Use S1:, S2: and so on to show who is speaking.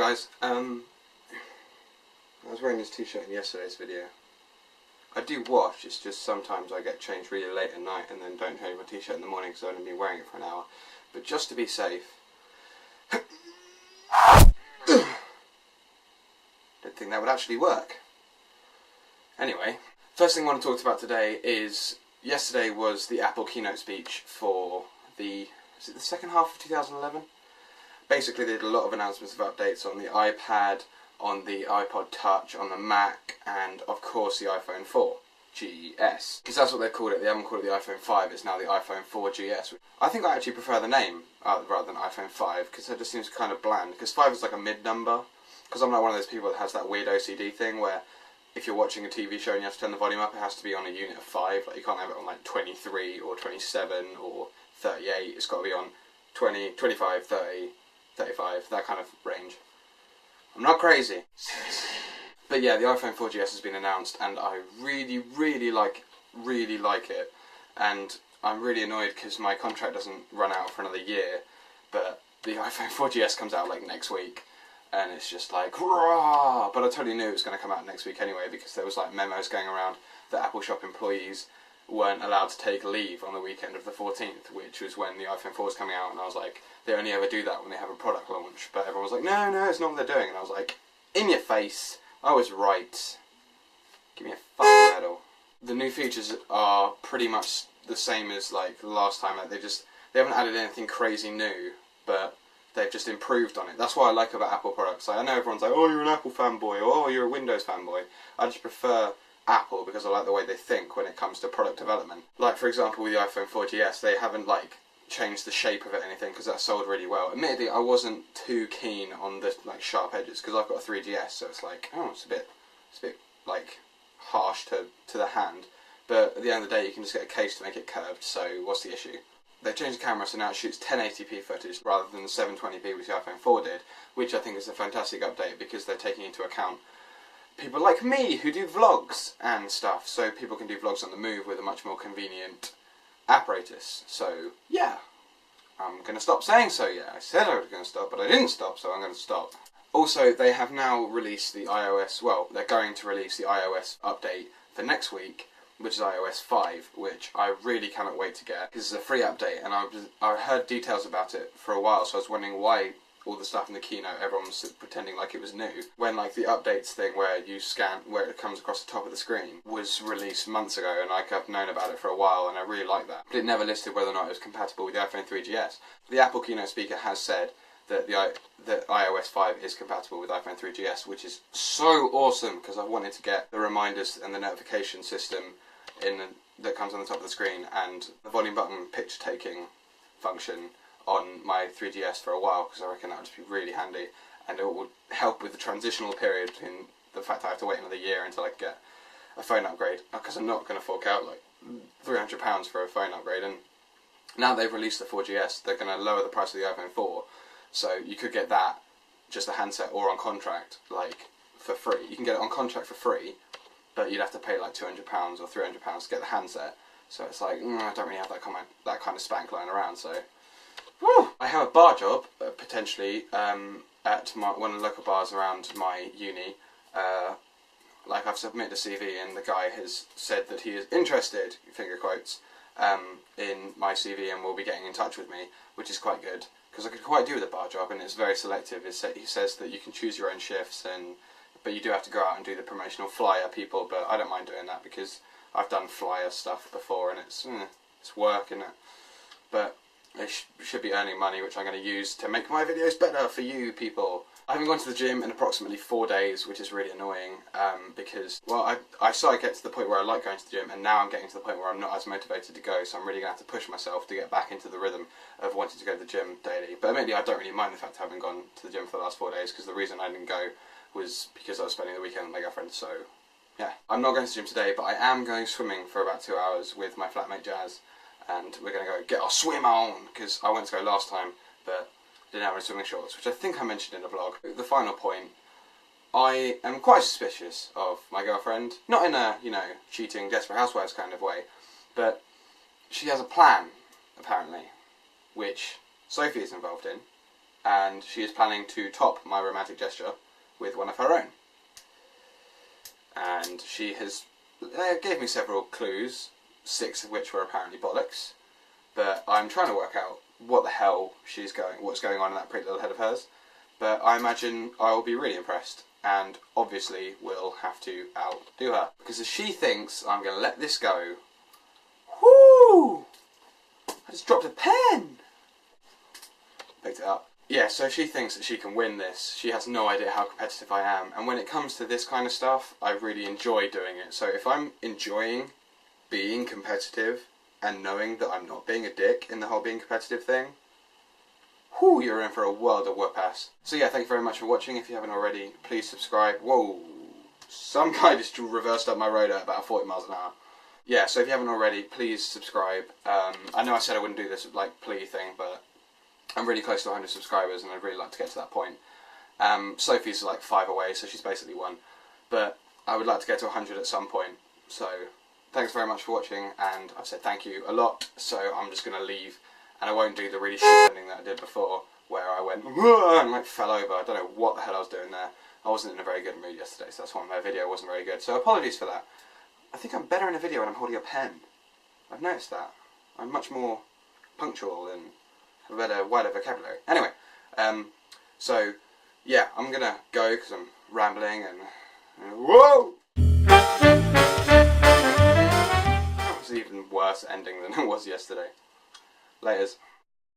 S1: guys, I was wearing this t-shirt in yesterday's video. I do wash, it's just sometimes I get changed really late at night and then don't change my t-shirt in the morning because I've only been wearing it for an hour. But just to be safe, didn't think that would actually work. Anyway, first thing I want to talk about today is, yesterday was the Apple keynote speech for the second half of 2011? Basically they did a lot of announcements of updates on the iPad, on the iPod Touch, on the Mac, and of course the iPhone 4 GS. Because that's what they've called it. They haven't called it the iPhone 5, it's now the iPhone 4 GS. I think I actually prefer the name rather than iPhone 5, because it just seems kind of bland. Because 5 is like a mid-number, because I'm not one of those people that has that weird OCD thing where if you're watching a TV show and you have to turn the volume up, it has to be on a unit of 5. Like, you can't have it on like 23 or 27 or 38. It's got to be on 20, 25, 30, 35, that kind of range. I'm not crazy. But yeah, the iPhone 4GS has been announced and I really like it. And I'm really annoyed because my contract doesn't run out for another year, but the iPhone 4GS comes out like next week. And it's just like, rah! But I totally knew it was going to come out next week anyway, because there was like memos going around that Apple Shop employees weren't allowed to take leave on the weekend of the 14th, which was when the iPhone 4 was coming out, and I was like, they only ever do that when they have a product launch. But everyone was like, no, it's not what they're doing. And I was like, in your face, I was right. Give me a fucking medal. The new features are pretty much the same as like the last time. Like, they haven't added anything crazy new, but they've just improved on it. That's what I like about Apple products. Like, I know everyone's like, oh, you're an Apple fanboy, or oh, you're a Windows fanboy. I just prefer Apple because I like the way they think when it comes to product development. Like, for example, with the iPhone 4GS, they haven't like changed the shape of it or anything because that sold really well. Admittedly, I wasn't too keen on the like sharp edges because I've got a 3GS, so it's like, oh, it's a bit like harsh to the hand. But at the end of the day, you can just get a case to make it curved. So what's the issue? They've changed the camera so now it shoots 1080p footage rather than the 720p which the iPhone 4 did, which I think is a fantastic update because they're taking into account people like me who do vlogs and stuff, so people can do vlogs on the move with a much more convenient apparatus. So yeah, I'm going to stop saying so yeah. I said I was going to stop, but I didn't stop, so I'm going to stop. Also, they have now released the iOS, well, they're going to release the iOS update for next week, which is iOS 5, which I really cannot wait to get, because it's a free update, and I heard details about it for a while, so I was wondering why all the stuff in the keynote, everyone was pretending like it was new, when like the updates thing where you scan, where it comes across the top of the screen, was released months ago, and like I've known about it for a while, and I really like that. But it never listed whether or not it was compatible with the iPhone 3GS. The Apple keynote speaker has said that that iOS 5 is compatible with iPhone 3GS, which is so awesome, because I wanted to get the reminders and the notification system that comes on the top of the screen and the volume button picture taking function on my 3GS for a while, because I reckon that would just be really handy, and it would help with the transitional period between the fact that I have to wait another year until I get a phone upgrade, because I'm not going to fork out like £300 for a phone upgrade. And now they've released the 4GS, they're going to lower the price of the iPhone 4, so you could get that, just a handset, or on contract, like for free. You can get it on contract for free, but you'd have to pay like £200 or £300 to get the handset. So it's like, I don't really have that kind of spank lying around. So, whew. I have a bar job potentially at one of the local bars around my uni. Like, I've submitted a CV, and the guy has said that he is interested, finger quotes, in my CV, and will be getting in touch with me, which is quite good because I could quite do with a bar job, and it's very selective. He says that you can choose your own shifts, but you do have to go out and do the promotional flyer people, but I don't mind doing that because I've done flyer stuff before and it's work, isn't it? But I should be earning money, which I'm going to use to make my videos better for you people. I haven't gone to the gym in approximately 4 days, which is really annoying, because, well, I started getting to the point where I like going to the gym, and now I'm getting to the point where I'm not as motivated to go, so I'm really going to have to push myself to get back into the rhythm of wanting to go to the gym daily. But admittedly, I don't really mind the fact I haven't gone to the gym for the last 4 days, because the reason I didn't go was because I was spending the weekend with my girlfriend, so yeah. I'm not going to the gym today, but I am going swimming for about 2 hours with my flatmate Jazz, and we're going to go get our swim on, because I went to go last time, but didn't have any swimming shorts, which I think I mentioned in a vlog. The final point, I am quite suspicious of my girlfriend, not in a, cheating, Desperate Housewives kind of way, but she has a plan, apparently, which Sophie is involved in, and she is planning to top my romantic gesture with one of her own. And she has gave me several clues, 6 of which were apparently bollocks, but I'm trying to work out what the hell what's going on in that pretty little head of hers. But I imagine I will be really impressed, and obviously will have to outdo her, because if she thinks I'm going to let this go, whoo! I just dropped a pen! Picked it up. Yeah, so she thinks that she can win this. She has no idea how competitive I am, and when it comes to this kind of stuff, I really enjoy doing it. So if I'm enjoying being competitive and knowing that I'm not being a dick in the whole being competitive thing, whoo, you're in for a world of whoop-ass. So yeah, thank you very much for watching. If you haven't already, please subscribe. Whoa, some guy just reversed up my road at about 40 miles an hour. Yeah, so if you haven't already, please subscribe. I know I said I wouldn't do this like plea thing, but I'm really close to 100 subscribers and I'd really like to get to that point. Sophie's like 5 away, so she's basically won. But I would like to get to 100 at some point. So thanks very much for watching, and I've said thank you a lot, so I'm just going to leave. And I won't do the really shit ending that I did before, where I went and like fell over. I don't know what the hell I was doing there. I wasn't in a very good mood yesterday, so that's why my video wasn't very good. So apologies for that. I think I'm better in a video when I'm holding a pen. I've noticed that. I'm much more punctual and have a better, wider vocabulary. Anyway, so yeah, I'm gonna go because I'm rambling and whoa! That was an even worse ending than it was yesterday. Laters.